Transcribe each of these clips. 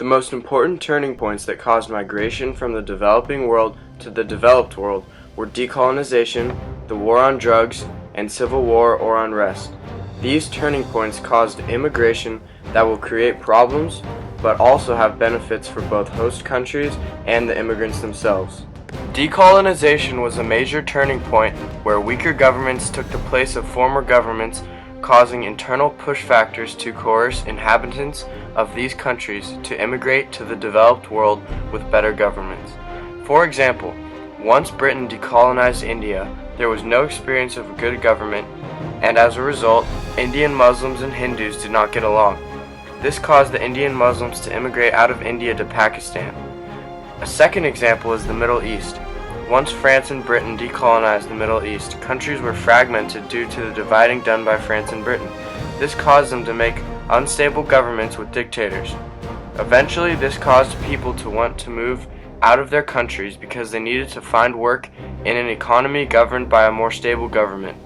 The most important turning points that caused migration from the developing world to the developed world were decolonization, the war on drugs, and civil war or unrest. These turning points caused immigration that will create problems, but also have benefits for both host countries and the immigrants themselves. Decolonization was a major turning point where weaker governments took the place of former governments, causing internal push factors to coerce inhabitants of these countries to immigrate to the developed world with better governments. For example, once Britain decolonized India, there was no experience of a good government, and as a result, Indian Muslims and Hindus did not get along. This caused the Indian Muslims to immigrate out of India to Pakistan. A second example is the Middle East. Once France and Britain decolonized the Middle East, countries were fragmented due to the dividing done by France and Britain. This caused them to make unstable governments with dictators. Eventually, this caused people to want to move out of their countries because they needed to find work in an economy governed by a more stable government.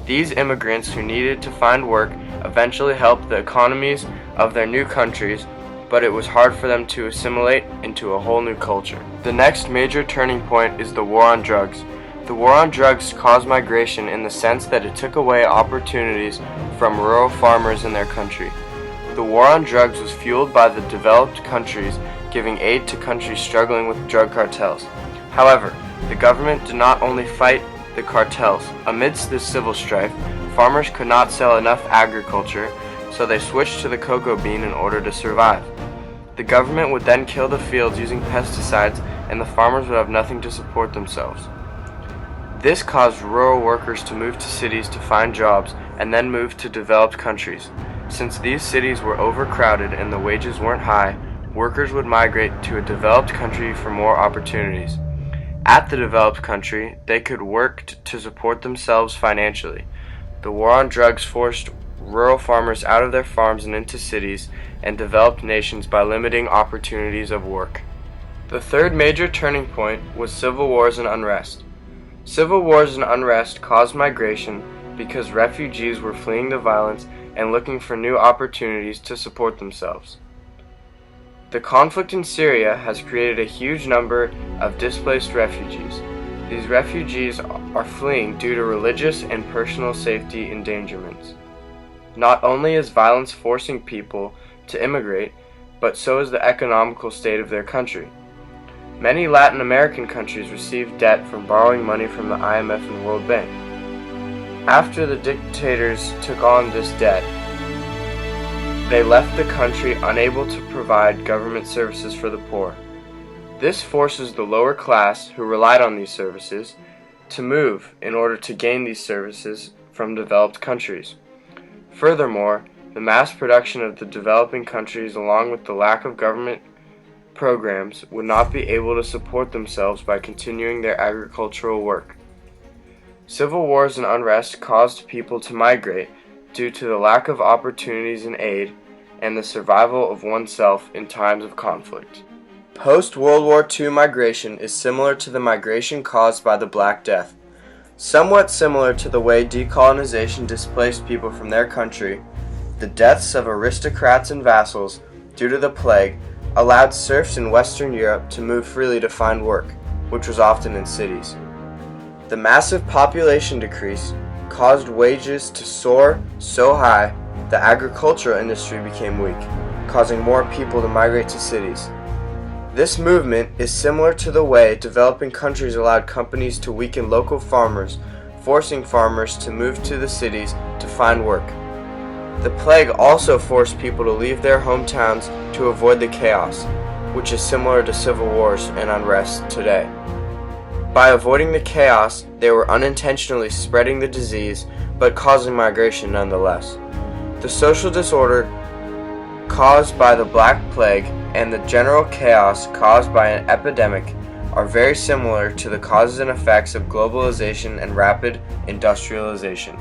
These immigrants who needed to find work eventually helped the economies of their new countries, but it was hard for them to assimilate into a whole new culture. The next major turning point is the war on drugs. The war on drugs caused migration in the sense that it took away opportunities from rural farmers in their country. The war on drugs was fueled by the developed countries giving aid to countries struggling with drug cartels. However, the government did not only fight the cartels. Amidst this civil strife, farmers could not sell enough agriculture, so they switched to the cocoa bean in order to survive. The government would then kill the fields using pesticides, and the farmers would have nothing to support themselves. This caused rural workers to move to cities to find jobs and then move to developed countries. Since these cities were overcrowded and the wages weren't high, workers would migrate to a developed country for more opportunities. At the developed country, they could work to support themselves financially. The war on drugs forced rural farmers out of their farms and into cities, and developed nations by limiting opportunities of work. The third major turning point was civil wars and unrest. Civil wars and unrest caused migration because refugees were fleeing the violence and looking for new opportunities to support themselves. The conflict in Syria has created a huge number of displaced refugees. These refugees are fleeing due to religious and personal safety endangerments. Not only is violence forcing people to immigrate, but so is the economical state of their country. Many Latin American countries receive debt from borrowing money from the IMF and World Bank. After the dictators took on this debt, they left the country unable to provide government services for the poor. This forces the lower class, who relied on these services, to move in order to gain these services from developed countries. Furthermore, the mass production of the developing countries, along with the lack of government programs, would not be able to support themselves by continuing their agricultural work. Civil wars and unrest caused people to migrate due to the lack of opportunities and aid, and the survival of oneself in times of conflict. Post-World War II migration is similar to the migration caused by the Black Death. Somewhat similar to the way decolonization displaced people from their country, the deaths of aristocrats and vassals due to the plague allowed serfs in Western Europe to move freely to find work, which was often in cities. The massive population decrease caused wages to soar so high the agricultural industry became weak, causing more people to migrate to cities. This movement is similar to the way developing countries allowed companies to weaken local farmers, forcing farmers to move to the cities to find work. The plague also forced people to leave their hometowns to avoid the chaos, which is similar to civil wars and unrest today. By avoiding the chaos, they were unintentionally spreading the disease, but causing migration nonetheless. The social disorder caused by the Black Plague and the general chaos caused by an epidemic are very similar to the causes and effects of globalization and rapid industrialization.